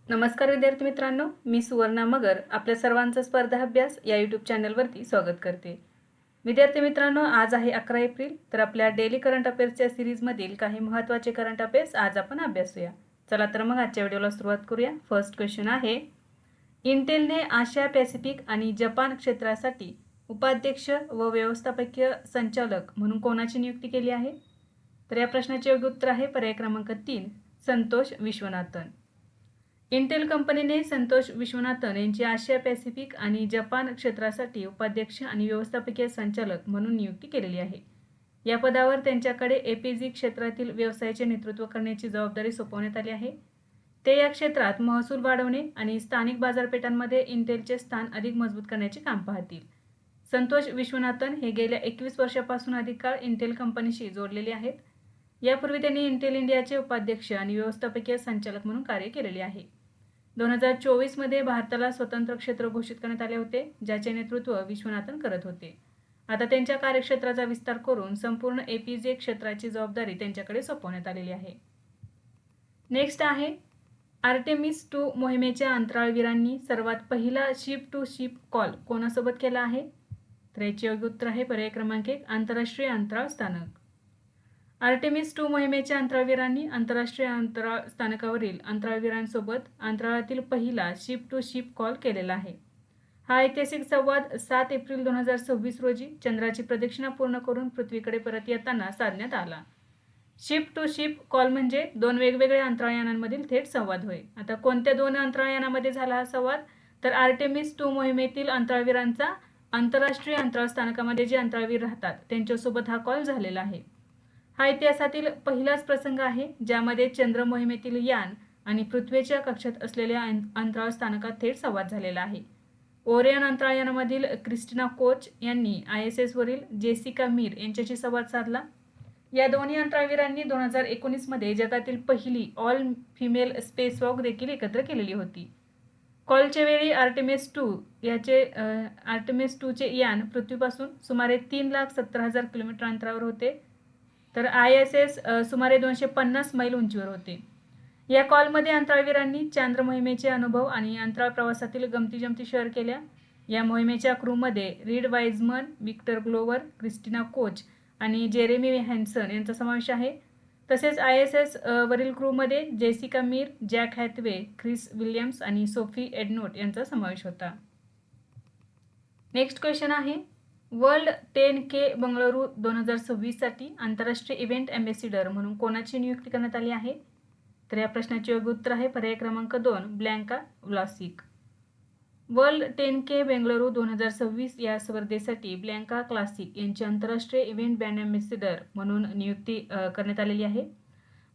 नमस्कार विद्यार्थी मित्रांनो, मी सुवर्णा मगर आपल्या सर्वांचा स्पर्धा अभ्यास या यूट्यूब चॅनलवरती स्वागत करते. विद्यार्थी मित्रांनो, आज आहे 11 एप्रिल. तर आपल्या डेली करंट अफेअर्सच्या सिरीजमधील काही महत्त्वाचे करंट अफेअर्स आज आपण अभ्यासूया. चला तर मग आजच्या व्हिडिओला सुरुवात करूया. फर्स्ट क्वेश्चन आहे, इंटेलने आशिया पॅसिफिक आणि जपान क्षेत्रासाठी उपाध्यक्ष व व्यवस्थापकीय संचालक म्हणून कोणाची नियुक्ती केली आहे? तर या प्रश्नाचे योग्य उत्तर आहे पर्याय क्रमांक 3, संतोष विश्वनाथन. इंटेल कंपनीने संतोष विश्वनाथन यांची आशिया पॅसिफिक आणि जपान क्षेत्रासाठी उपाध्यक्ष आणि व्यवस्थापकीय संचालक म्हणून नियुक्ती केलेली आहे. या पदावर त्यांच्याकडे एपीजी क्षेत्रातील व्यवसायाचे नेतृत्व करण्याची जबाबदारी सोपवण्यात आली आहे. ते या क्षेत्रात महसूल वाढवणे आणि स्थानिक बाजारपेठांमध्ये इंटेलचे स्थान अधिक मजबूत करण्याचे काम पाहतील. संतोष विश्वनाथन हे गेल्या 21 वर्षापासून अधिक काळ इंटेल कंपनीशी जोडलेले आहेत. यापूर्वी त्यांनी इंटेल इंडियाचे उपाध्यक्ष आणि व्यवस्थापकीय संचालक म्हणून कार्य केलेले आहे. 2024 मध्ये भारताला स्वतंत्र क्षेत्र घोषित करण्यात आले होते, ज्याचे नेतृत्व विश्वनाथन करत होते. आता त्यांच्या कार्यक्षेत्राचा विस्तार करून संपूर्ण एपीजे क्षेत्राची जबाबदारी त्यांच्याकडे सोपवण्यात आलेली आहे. नेक्स्ट आहे, आर्टेमिस 2 मोहिमेच्या अंतराळवीरांनी सर्वात पहिला शिप टू शिप कॉल कोणासोबत केला आहे? तर याचे योग्य उत्तर आहे पर्याय क्रमांक 1, आंतरराष्ट्रीय अंतराळ स्थानक. आर्टेमिस 2 मोहिमेच्या अंतराळवीरांनी आंतरराष्ट्रीय अंतराळ स्थानकावरील अंतराळवीरांसोबत अंतराळातील पहिला शिप टू शिप कॉल केलेला आहे. हा ऐतिहासिक संवाद 7 एप्रिल 2026 रोजी चंद्राची प्रदक्षिणा पूर्ण करून पृथ्वीकडे परत येताना साधण्यात आला. शिप टू शिप कॉल म्हणजे दोन वेगवेगळ्या अंतराळयानांमधील थेट संवाद होय. आता कोणत्या दोन अंतराळयानामध्ये झाला हा संवाद? तर आर्टेमिस 2 मोहिमेतील अंतराळवीरांचा आंतरराष्ट्रीय अंतराळ स्थानकामध्ये जे अंतराळवीर राहतात त्यांच्यासोबत हा कॉल झालेला आहे. हा इतिहासातील पहिलाच प्रसंग आहे ज्यामध्ये चंद्र मोहिमेतील यान आणि पृथ्वीच्या कक्षात असलेल्या अंतराळ स्थानकात थेट संवाद झालेला आहे. ओरियन अंतराळयानामधील क्रिस्टिना कोच यांनी ISS वरील जेसिका मीर यांच्याशी संवाद साधला. या दोन्ही अंतराळवीरांनी 2019 मध्ये जगातील पहिली ऑल फिमेल स्पेसवॉक देखील एकत्र केलेली होती. कॉलच्या वेळी आर्टेमिस 2 चे यान पृथ्वीपासून सुमारे 3,70,000 किलोमीटर अंतरावर होते, तर ISS सुमारे 250 मैल उंचीवर होते. या कॉलमध्ये अंतराळवीरांनी चांद्र मोहिमेचे अनुभव आणि अंतराळ प्रवासातील गमतीजमती शेअर केल्या. या मोहिमेच्या क्रूमध्ये Reid Wiseman, Victor Glover, Christina Koch आणि जेरेमी हॅन्सन यांचा समावेश आहे. तसेच ISS वरील क्रूमध्ये Jessica Meir, Jack Hathaway, Chris Williams आणि सोफी एडनोट यांचा समावेश होता. नेक्स्ट क्वेश्चन आहे, वर्ल्ड 10K बंगळुरू 2026 साठी आंतरराष्ट्रीय इव्हेंट अँबॅसिडर म्हणून कोणाची नियुक्ती करण्यात आली आहे? तर या प्रश्नाचे योग्य उत्तर आहे पर्याय क्रमांक 2, ब्लँका व्लासिक. वर्ल्ड 10K बेंगळुरू 2026 या स्पर्धेसाठी ब्लँका क्लासिक यांची आंतरराष्ट्रीय इव्हेंट ब्रँड अँबॅसिडर म्हणून नियुक्ती करण्यात आलेली आहे.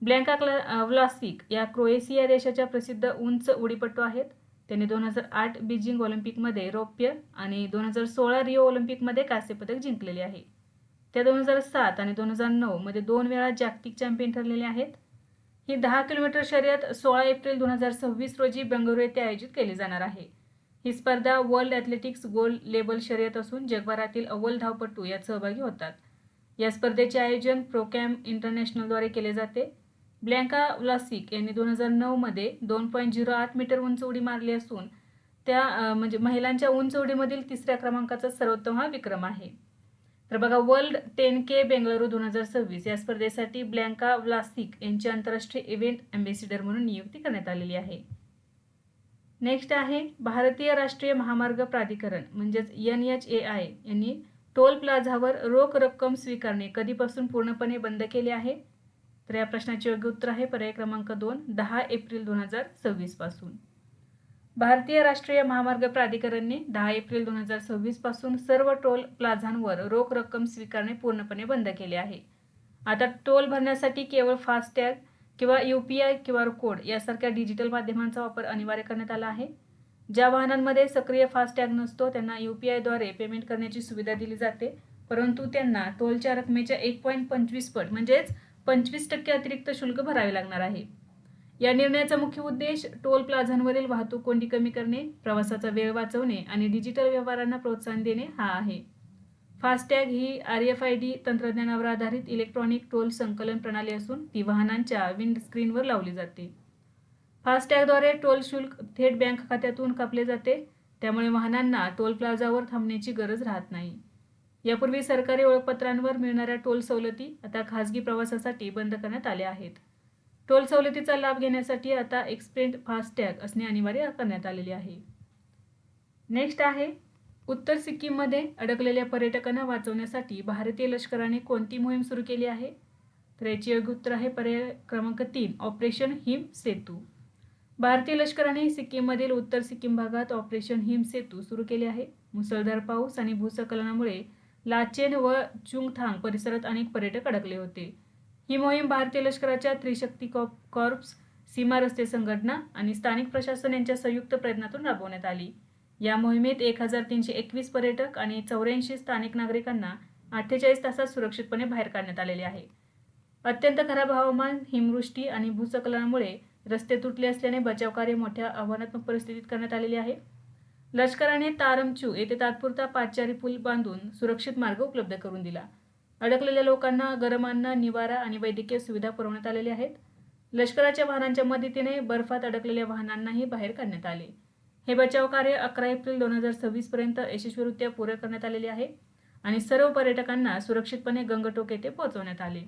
ब्लँका व्लासिक या क्रोएशिया देशाच्या प्रसिद्ध उंच उडीपटू आहेत. त्यांनी 2008 बीजिंग ऑलिम्पिकमध्ये रौप्य आणि 2016 रिओ ऑलिम्पिकमध्ये कांस्य पदक जिंकलेले आहे. त्या 2007 आणि 2009 मध्ये 2 वेळा जागतिक चॅम्पियन ठरलेले आहेत. ही 10 किलोमीटर शर्यत 16 एप्रिल 2026 रोजी बेंगळुरू येथे आयोजित केली जाणार आहे. ही स्पर्धा वर्ल्ड ॲथलेटिक्स गोल्ड लेबल शर्यत असून जगभरातील अव्वल धावपटू यात सहभागी होतात. या स्पर्धेचे आयोजन प्रोकॅम इंटरनॅशनलद्वारे केले जाते. ब्लँका व्लासिक यांनी 2009 मध्ये 2.08 मीटर उंच उडी मारली असून त्या म्हणजे महिलांच्या उंच उडीमधील 3ऱ्या क्रमांकाचा सर्वोत्तम हा विक्रम आहे. तर बघा, वर्ल्ड 10K बेंगळुरू 2026 या स्पर्धेसाठी ब्लँका व्लासिक यांची आंतरराष्ट्रीय इव्हेंट अँबॅसिडर म्हणून नियुक्ती करण्यात आलेली आहे. नेक्स्ट आहे, भारतीय राष्ट्रीय महामार्ग प्राधिकरण म्हणजेच NHAI यांनी टोल प्लाझावर रोख रक्कम स्वीकारणे कधीपासून पूर्णपणे बंद केले आहे? तर या प्रश्नाचे योग्य उत्तर आहे पर्याय क्रमांक 2, 10 एप्रिल 2026 पासून. भारतीय राष्ट्रीय महामार्ग प्राधिकरणने 10 एप्रिल 2026 पासून सर्व टोल प्लाझांवर रोख रक्कम स्वीकारणे पूर्णपणे बंद केले आहे. आता टोल भरण्यासाठी केवळ फास्टॅग किंवा UPI QR कोड यासारख्या डिजिटल माध्यमांचा वापर अनिवार्य करण्यात आला आहे. ज्या वाहनांमध्ये सक्रिय फास्टॅग नसतो त्यांना UPI द्वारे पेमेंट करण्याची सुविधा दिली जाते, परंतु त्यांना टोलच्या रकमेच्या 1.25 पट म्हणजेच 25% अतिरिक्त शुल्क भरावे लागणार आहे. या निर्णयाचा मुख्य उद्देश टोल प्लाझांवरील वाहतूक कोंडी कमी करणे, प्रवासाचा वेळ वाचवणे आणि डिजिटल व्यवहारांना प्रोत्साहन देणे हा आहे. फास्टॅग ही RFID तंत्रज्ञानावर आधारित इलेक्ट्रॉनिक टोल संकलन प्रणाली असून ती वाहनांच्या विंडस्क्रीनवर लावली जाते. फास्टॅगद्वारे टोल शुल्क थेट बँक खात्यातून कापले जाते, त्यामुळे वाहनांना टोल प्लाझावर थांबण्याची गरज राहत नाही. यापूर्वी सरकारी ओळखपत्रांवर मिळणाऱ्या टोल सवलती आता खासगी प्रवासासाठी बंद करण्यात आल्या आहेत. टोल सवलतीचा लाभ घेण्यासाठी आता एक्सपेंड फास्टॅग असणे अनिवार्य करण्यात आलेले आहे. नेक्स्ट आहे, उत्तर सिक्कीममध्ये अडकलेल्या पर्यटकांना वाचवण्यासाठी भारतीय लष्कराने कोणती मोहीम सुरू केली आहे? तर याचे योग्य उत्तर आहे पर्याय क्रमांक 3, ऑपरेशन हिम सेतू. भारतीय लष्कराने सिक्कीममधील उत्तर सिक्कीम भागात ऑपरेशन हिम सेतू सुरू केले आहे. मुसळधार पाऊस आणि भूस्खलनामुळे लाचेन व चुंगथांग परिसरात अनेक पर्यटक अडकले होते. ही मोहीम भारतीय लष्कराच्या त्रिशक्ती कॉर्प्स, सीमा रस्ते संघटना आणि स्थानिक प्रशासन यांच्या संयुक्त प्रयत्नातून राबवण्यात आली. या मोहिमेत 1321 पर्यटक आणि 84 स्थानिक नागरिकांना 48 तासात सुरक्षितपणे बाहेर काढण्यात आलेले आहे. अत्यंत खराब हवामान, हिमवृष्टी आणि भूस्खलनामुळे रस्ते तुटले असल्याने बचावकार्य मोठ्या आव्हानात्मक परिस्थितीत करण्यात आलेले आहे. लष्कराने तारमचू येथे तात्पुरता पादचारी पूल बांधून सुरक्षित मार्ग उपलब्ध करून दिला. अडकलेल्या लोकांना गरम अन्न, निवारा आणि वैद्यकीय सुविधा पुरवण्यात आलेल्या आहेत. लष्कराच्या वाहनांच्या मदतीने बर्फात अडकलेल्या वाहनांनाही बाहेर काढण्यात आले. हे बचाव कार्य 11 एप्रिल 2026 पर्यंत यशस्वीरित्या पूर्ण करण्यात आलेले आहे आणि सर्व पर्यटकांना सुरक्षितपणे गंगटोक येथे पोहोचवण्यात आले.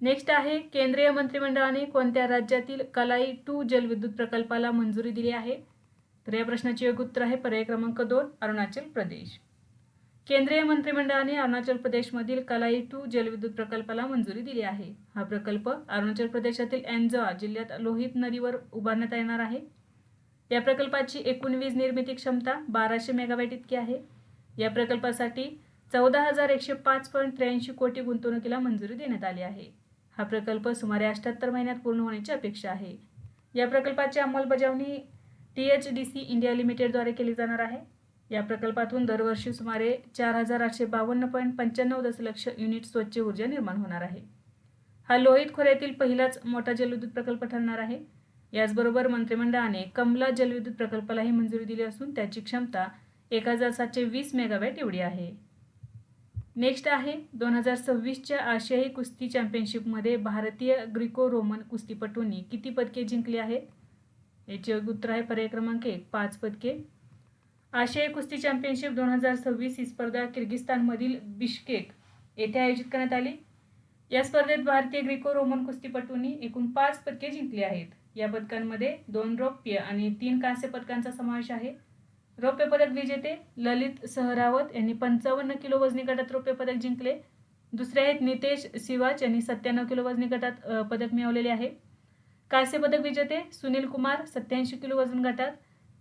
नेक्स्ट आहे, केंद्रीय मंत्रिमंडळाने कोणत्या राज्यातील कलाई 2 जलविद्युत प्रकल्पाला मंजुरी दिली आहे? तर या प्रश्नाचे योग्य उत्तर आहे पर्याय क्रमांक 2, अरुणाचल प्रदेश. केंद्रीय मंत्रिमंडळाने अरुणाचल प्रदेशमधील कलाई 2 जलविद्युत प्रकल्पाला मंजुरी दिली आहे. हा प्रकल्प अरुणाचल प्रदेशातील एन्झॉ जिल्ह्यात लोहित नदीवर उभारण्यात येणार आहे. या प्रकल्पाची एकूण वीज निर्मिती क्षमता 1200 मेगावॅट इतकी आहे. या प्रकल्पासाठी 14,105.83 कोटी गुंतवणुकीला मंजुरी देण्यात आली आहे. हा प्रकल्प सुमारे 78 महिन्यात पूर्ण होण्याची अपेक्षा आहे. या प्रकल्पाची अंमलबजावणी THDC इंडिया लिमिटेडद्वारे केली जाणार आहे. या प्रकल्पातून दरवर्षी सुमारे 4,852.95 दशलक्ष युनिट स्वच्छ ऊर्जा निर्माण होणार आहे. हा लोहित खोऱ्यातील पहिलाच मोठा जलविद्युत प्रकल्प ठरणार आहे. याचबरोबर मंत्रिमंडळाने कमला जलविद्युत प्रकल्पालाही मंजुरी दिली असून त्याची क्षमता 1,720 मेगावॅट एवढी आहे. नेक्स्ट आहे, 2026च्या आशियाई कुस्ती चॅम्पियनशिपमध्ये भारतीय ग्रीको रोमन कुस्तीपटूंनी किती पदके जिंकली आहेत? याचे उत्तर आहे पर्याय क्रमांक 1, 5 पदके. आशियाई कुस्ती चॅम्पियनशिप 2026 ही स्पर्धा किर्गिस्तानमधील बिश्केक येथे आयोजित करण्यात आली. या स्पर्धेत भारतीय ग्रीको रोमन कुस्तीपटूंनी एकूण 5 पदके जिंकली आहेत. या पदकांमध्ये 2 रौप्य आणि 3 कांस्य पदकांचा समावेश आहे. रौप्य पदक विजेते ललित सहरावत यांनी 55 किलो वजनी गटात रौप्य पदक जिंकले. दुसरे आहेत नितेश सिवाच यांनी 97 किलो वजनी गटात पदक मिळवलेले आहे. कांस्य पदक विजेते सुनील कुमार 87 किलो वजन गटात,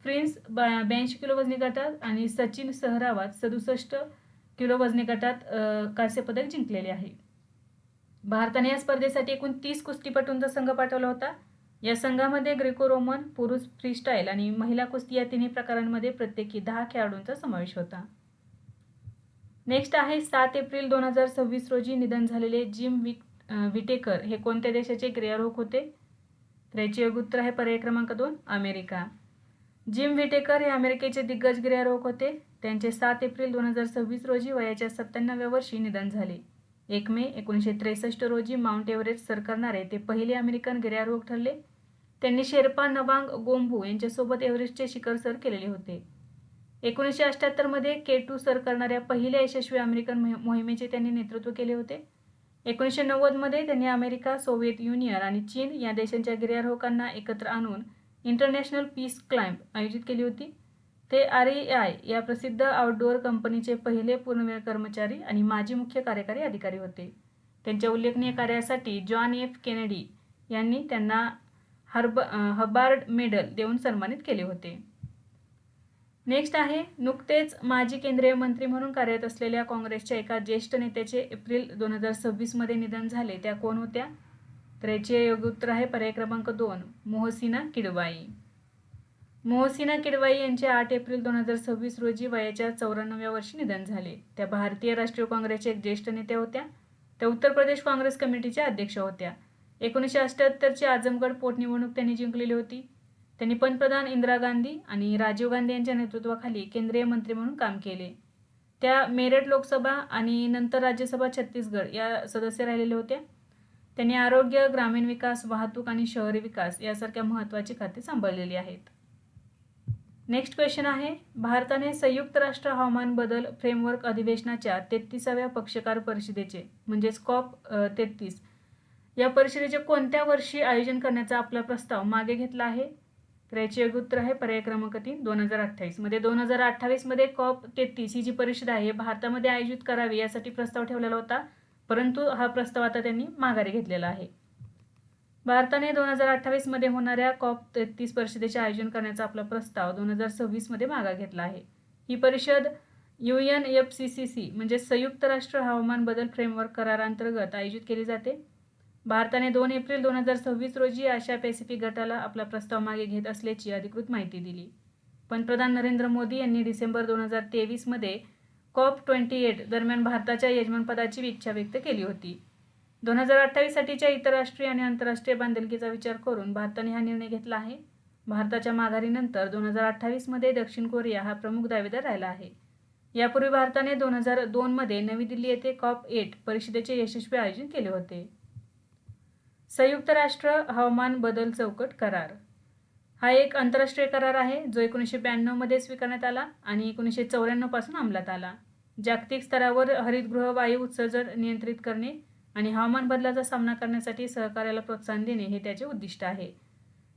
प्रिन्स 82 किलो वजनी गटात आणि सचिन सहरावत 67 किलो वजनी गटात कांस्य पदक जिंकलेले आहे. भारताने या स्पर्धेसाठी एकूण 30 कुस्तीपटूंचा संघ पाठवला होता. या संघामध्ये ग्रीको रोमन, पुरुष फ्रीस्टाईल आणि महिला कुस्ती या तिन्ही प्रकारांमध्ये प्रत्येकी 10 खेळाडूंचा समावेश होता. नेक्स्ट आहे, 7 एप्रिल 2026 रोजी निधन झालेले जिम विटेकर हे कोणत्या देशाचे गिर्यारोहक होते? तर याचे योग्य उत्तर आहे पर्याय क्रमांक 2, अमेरिका. जिम विटेकर हे अमेरिकेचे दिग्गज गिर्यारोहक होते. त्यांचे 7 एप्रिल 2026 रोजी वयाच्या 97व्या वर्षी निधन झाले. 1 मे 1963 रोजी माउंट एव्हरेस्ट सर करणारे ते पहिले अमेरिकन गिर्यारोहक ठरले. त्यांनी शेर्पा नवांग गोम्बू यांच्यासोबत एव्हरेस्टचे शिखर सर केलेले होते. 1978 मध्ये K2 सर करणाऱ्या पहिल्या यशस्वी अमेरिकन मोहिमेचे त्यांनी नेतृत्व केले होते. 1990 मध्ये त्यांनी अमेरिका, सोव्हिएत युनियन आणि चीन या देशांच्या गिर्यारोहकांना एकत्र आणून इंटरनॅशनल पीस क्लाइंब आयोजित केली होती. ते REI या प्रसिद्ध आउटडोअर कंपनीचे पहिले पूर्णवेळ कर्मचारी आणि माजी मुख्य कार्यकारी अधिकारी होते. त्यांच्या उल्लेखनीय कार्यासाठी जॉन F केनेडी यांनी त्यांना हबार्ड मेडल देऊन सन्मानित केले होते. नेक्स्ट आहे, नुकतेच माजी केंद्रीय मंत्री म्हणून कार्यरत असलेल्या काँग्रेसच्या एका ज्येष्ठ नेत्याचे एप्रिल 2026 मध्ये निधन झाले. त्या कोण होत्या? तर याचे योग्य उत्तर आहे पर्याय क्रमांक 2, मोहसिना किडवाई. मोहसिना किडवाई यांचे 8 एप्रिल 2026 रोजी वयाच्या 94व्या वर्षी निधन झाले. त्या भारतीय राष्ट्रीय काँग्रेसच्या एक ज्येष्ठ नेत्या होत्या. त्या उत्तर प्रदेश काँग्रेस कमिटीच्या अध्यक्ष होत्या. 1978ची आझमगड पोटनिवडणूक त्यांनी जिंकलेली होती. त्यांनी पंतप्रधान इंदिरा गांधी आणि राजीव गांधी यांच्या नेतृत्वाखाली केंद्रीय मंत्री म्हणून काम केले. त्या मेरठ लोकसभा आणि नंतर राज्यसभा छत्तीसगड या सदस्य राहिलेल्या होत्या. त्यांनी आरोग्य, ग्रामीण विकास, वाहतूक आणि शहरी विकास यासारख्या महत्त्वाची खाती सांभाळलेली आहेत. नेक्स्ट क्वेश्चन आहे, भारताने संयुक्त राष्ट्र हवामान बदल फ्रेमवर्क अधिवेशनाच्या 33व्या पक्षकार परिषदेचे म्हणजेच COP33 या परिषदेचे कोणत्या वर्षी आयोजन करण्याचा आपला प्रस्ताव मागे घेतला आहे? तर याचे योग्य उत्तर आहे पर्याय क्रमांक 3 2028 मध्ये. 2028 मध्ये COP33 ही जी परिषद आहे भारतामध्ये आयोजित करावी यासाठी प्रस्ताव ठेवलेला होता, परंतु हा प्रस्ताव आता त्यांनी माघारी घेतलेला आहे. भारताने 2028 मध्ये होणाऱ्या COP33 परिषदेचे आयोजन करण्याचा आपला प्रस्ताव 2026 मध्ये मागे घेतला आहे. ही परिषद UNFCCC म्हणजे संयुक्त राष्ट्र हवामान बदल फ्रेमवर्क करारांतर्गत आयोजित केली जाते. भारताने 2 एप्रिल 2026 रोजी आशिया पॅसिफिक गटाला आपला प्रस्ताव मागे घेत असल्याची अधिकृत माहिती दिली. पंतप्रधान नरेंद्र मोदी यांनी डिसेंबर 2023 मध्ये COP28 दरम्यान भारताच्या यजमानपदाची इच्छा व्यक्त केली होती. 2028 साठीच्या इतर राष्ट्रीय आणि आंतरराष्ट्रीय बांधिलकीचा विचार करून भारताने हा निर्णय घेतला आहे. भारताच्या माघारीनंतर 2028 मध्ये दक्षिण कोरिया हा प्रमुख दावेदार राहिला आहे. यापूर्वी भारताने 2002 मध्ये नवी दिल्ली येथे COP8 परिषदेचे यशस्वी आयोजन केले होते. संयुक्त राष्ट्र हवामान बदल चौकट करार हा एक आंतरराष्ट्रीय करार आहे जो 1992 मध्ये स्वीकारण्यात आला आणि 1994 पासून अंमलात आला. जागतिक स्तरावर हरितगृह वायू उत्सर्जन नियंत्रित करणे आणि हवामान बदलाचा सामना करण्यासाठी सहकार्याला प्रोत्साहन देणे हे त्याचे उद्दिष्ट आहे.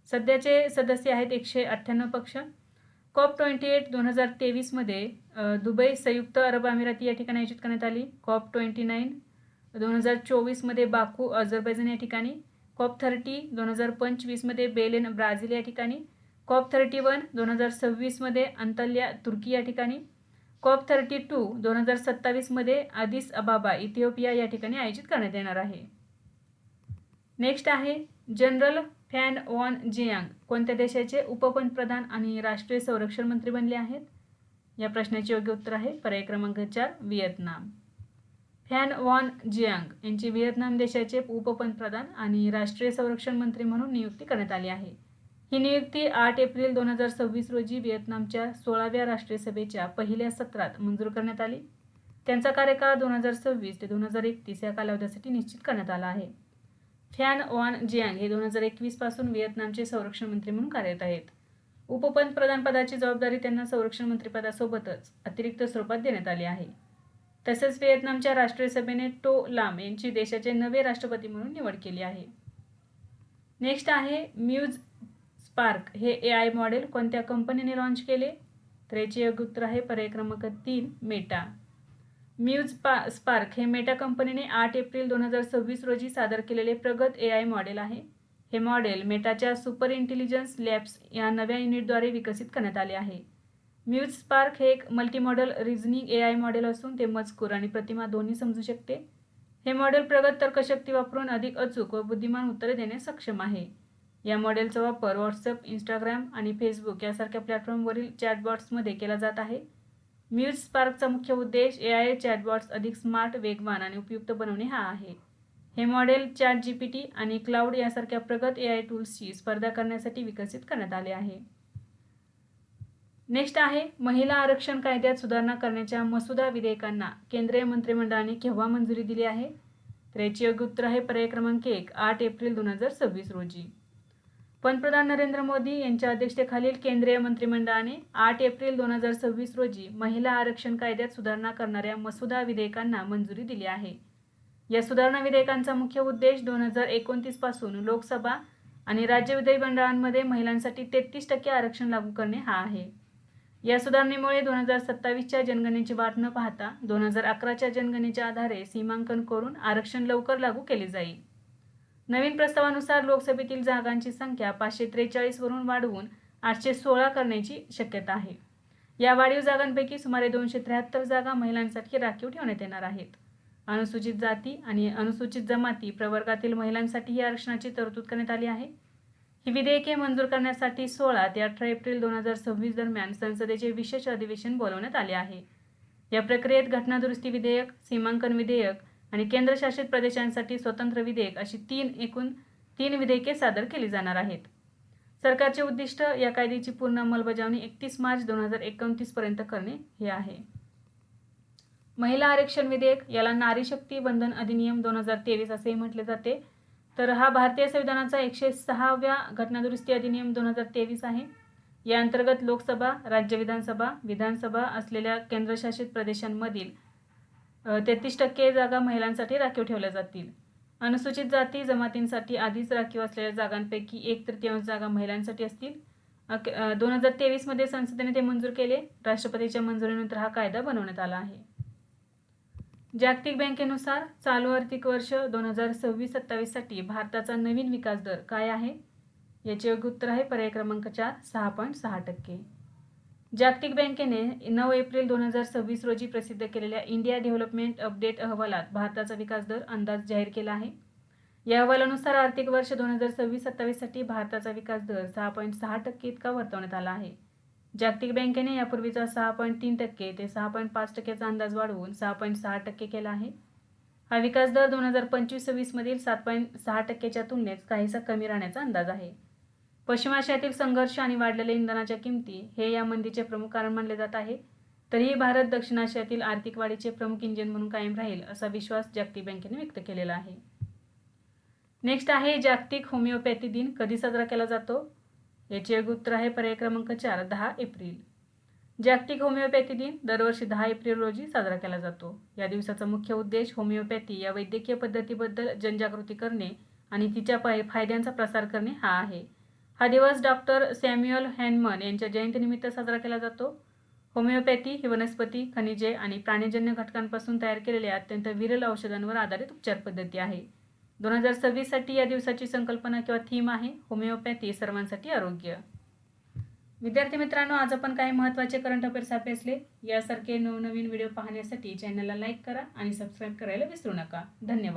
सध्याचे सदस्य आहेत 198 पक्ष. COP28 2023 मध्ये दुबई, संयुक्त अरब अमिराती या ठिकाणी आयोजित करण्यात आली. COP29 2024 मध्ये बाकू, अझरबैजान या ठिकाणी. COP30 2025 मध्ये बेलेन, ब्राझील या ठिकाणी. COP31 2026 मध्ये अंताल्या, तुर्की या ठिकाणी. COP32 2027 मध्ये अदिस अबाबा, इथिओपिया या ठिकाणी आयोजित करण्यात येणार आहे. नेक्स्ट आहे, जनरल फॅन वॉन जियांग कोणत्या देशाचे उपपंतप्रधान आणि राष्ट्रीय संरक्षण मंत्री बनले आहेत? या प्रश्नाचे योग्य उत्तर आहे पर्याय क्रमांक 4 व्हिएतनाम. फॅन वॉन जियांग यांची व्हिएतनाम देशाचे उपपंतप्रधान आणि राष्ट्रीय संरक्षण मंत्री म्हणून नियुक्ती करण्यात आली आहे. ही नियुक्ती 8 एप्रिल 2026 रोजी व्हिएतनामच्या 16व्या राष्ट्रीय सभेच्या पहिल्या सत्रात मंजूर करण्यात आली. त्यांचा कार्यकाळ 2026 ते 2031 या कालावधीसाठी निश्चित करण्यात आला आहे. फॅन वॉन जियांग हे 2021 पासून व्हिएतनामचे संरक्षण मंत्री म्हणून कार्यरत आहेत. उपपंतप्रधान पदाची जबाबदारी त्यांना संरक्षण मंत्रिपदासोबतच अतिरिक्त स्वरूपात देण्यात आली आहे. तसेच व्हिएतनामच्या राष्ट्रीय सभेने टो लाम यांची देशाचे नवे राष्ट्रपती म्हणून निवड केली आहे. नेक्स्ट आहे, म्यूज स्पार्क हे AI मॉडेल कोणत्या कंपनीने लॉन्च केले? तर याचे योग्य उत्तर आहे पर्याय क्रमांक 3 मेटा. म्यूज स्पार्क हे मेटा कंपनीने 8 एप्रिल 2026 रोजी सादर केलेले प्रगत AI मॉडेल आहे. हे मॉडेल मेटाच्या सुपर इंटेलिजन्स लॅब्स या नव्या युनिटद्वारे विकसित करण्यात आले आहे. म्यूज स्पार्क हे एक मल्टीमॉडल रिझनिंग AI मॉडेल असून ते मजकूर आणि प्रतिमा दोन्ही समजू शकते. हे मॉडेल प्रगत तर्कशक्ती वापरून अधिक अचूक व बुद्धिमान उत्तरे देण्यास सक्षम आहे. या मॉडेलचा वापर व्हॉट्सअप, इंस्टाग्राम आणि फेसबुक यासारख्या प्लॅटफॉर्मवरील चॅटबॉट्समध्ये केला जात आहे. म्यूज स्पार्कचा मुख्य उद्देश AI चॅटबॉट्स अधिक स्मार्ट, वेगवान आणि उपयुक्त बनवणे हा आहे. हे मॉडेल ChatGPT आणि क्लाउड यासारख्या प्रगत AI टूल्सची स्पर्धा करण्यासाठी विकसित करण्यात आले आहे. नेक्स्ट आहे, महिला आरक्षण कायद्यात सुधारणा करण्याच्या मसुदा विधेयकांना केंद्रीय मंत्रिमंडळाने केव्हा मंजुरी दिली आहे? तर याचे योग्य उत्तर आहे पर्याय क्रमांक 1 8 एप्रिल 2026 रोजी. पंतप्रधान नरेंद्र मोदी यांच्या अध्यक्षतेखालील केंद्रीय मंत्रिमंडळाने 8 एप्रिल 2026 रोजी महिला आरक्षण कायद्यात सुधारणा करणाऱ्या मसुदा विधेयकांना मंजुरी दिली आहे. या सुधारणा विधेयकांचा मुख्य उद्देश 2029 पासून लोकसभा आणि राज्य विधिमंडळांमध्ये महिलांसाठी 33% आरक्षण लागू करणे हा आहे. या सुधारणेमुळे 2027च्या जनगणनेची वाट न पाहता 2011च्या जनगणनेच्या आधारे सीमांकन करून आरक्षण लवकर लागू केले जाईल. नवीन प्रस्तावानुसार लोकसभेतील जागांची संख्या 543 वरून वाढवून 816 करण्याची शक्यता आहे. या वाढीव जागांपैकी सुमारे 273 जागा महिलांसाठी राखीव ठेवण्यात येणार आहेत. अनुसूचित जाती आणि अनुसूचित जमाती प्रवर्गातील महिलांसाठी ही आरक्षणाची तरतूद करण्यात आली आहे. ही विधेयके मंजूर करण्यासाठी 16 ते 18 एप्रिल 2026 दरम्यान संसदेचे विशेष अधिवेशन बोलवण्यात आले आहे. या प्रक्रियेत घटनादुरुस्ती विधेयक, सीमांकन विधेयक आणि केंद्रशासित प्रदेशांसाठी स्वतंत्र विधेयक अशी एकूण 3 विधेयके सादर केली जाणार आहेत. सरकारचे उद्दिष्ट या कायद्याची पूर्ण अंमलबजावणी 31 मार्च 2029 पर्यंत करणे हे आहे. महिला आरक्षण विधेयक याला नारी शक्ती वंदन अधिनियम 2023 असेही म्हटले जाते. तर हा भारतीय संविधानाचा 106व्या घटनादुरुस्ती अधिनियम 2023 आहे. या अंतर्गत लोकसभा, राज्य विधानसभा, विधानसभा असलेल्या केंद्रशासित प्रदेशांमधील 33% जागा महिलांसाठी राखीव ठेवल्या जातील. अनुसूचित जाती जमातींसाठी आधीच राखीव असलेल्या जागांपैकी 1/3 जागा महिलांसाठी असतील. 2023 मध्ये संसदेने ते मंजूर केले. राष्ट्रपतीच्या मंजुरीनंतर हा कायदा बनवण्यात आला आहे. जागतिक बँकेनुसार चालू आर्थिक वर्ष 2026-27 साठी भारताचा नवीन विकास दर काय आहे? याचे योग्य उत्तर आहे पर्याय क्रमांक 4, 6.6%. जागतिक बँकेने 9 एप्रिल 2026 रोजी प्रसिद्ध केलेल्या इंडिया डेव्हलपमेंट अपडेट अहवालात भारताचा विकास दर अंदाज जाहीर केला आहे. या अहवालानुसार आर्थिक वर्ष 2026-27 साठी भारताचा विकास दर 6.6% इतका वर्तवण्यात आला आहे. जागतिक बँकेने यापूर्वीचा 6.3% ते 6.5%चा अंदाज वाढवून 6.6% केला आहे. हा विकास दर 2025-26 मधील 7.6%च्या तुलनेत काहीसा कमी राहण्याचा अंदाज आहे. पश्चिम आशियातील संघर्ष आणि वाढलेल्या इंधनाच्या किमती हे या मंदीचे प्रमुख कारण मानले जात आहे. तरीही भारत दक्षिण आशियातील आर्थिक वाढीचे प्रमुख इंजिन म्हणून कायम राहील असा विश्वास जागतिक बँकेने व्यक्त केलेला आहे. नेक्स्ट आहे जागतिक होमिओपॅथी दिन कधी साजरा केला जातो? याचे योग्य उत्तर आहे पर्याय क्रमांक 4, 10 एप्रिल. जागतिक होमिओपॅथी दिन दरवर्षी 10 एप्रिल रोजी साजरा केला जातो. या दिवसाचा मुख्य उद्देश होमिओपॅथी या वैद्यकीय पद्धतीबद्दल जनजागृती करणे आणि तिच्या फायद्यांचा प्रसार करणे हा आहे. हा दिवस डॉक्टर सॅम्युअल हॅनमन यांच्या जयंतीनिमित्त साजरा केला जातो. होमिओपॅथी ही वनस्पती, खनिजे आणि प्राणीजन्य घटकांपासून तयार केलेल्या अत्यंत विरल औषधांवर आधारित उपचार पद्धती आहे. 2026 साठी या दिवसाची संकल्पना किंवा थीम आहे होमिओपॅथी सर्वांसाठी आरोग्य. विद्यार्थी मित्रांनो, आज आपण काही महत्त्वाचे करंट अफेअर्स अभ्यासले. यासारखे नवनवीन व्हिडिओ पाहण्यासाठी चॅनलला लाईक करा आणि सबस्क्राईब करायला विसरू नका. धन्यवाद.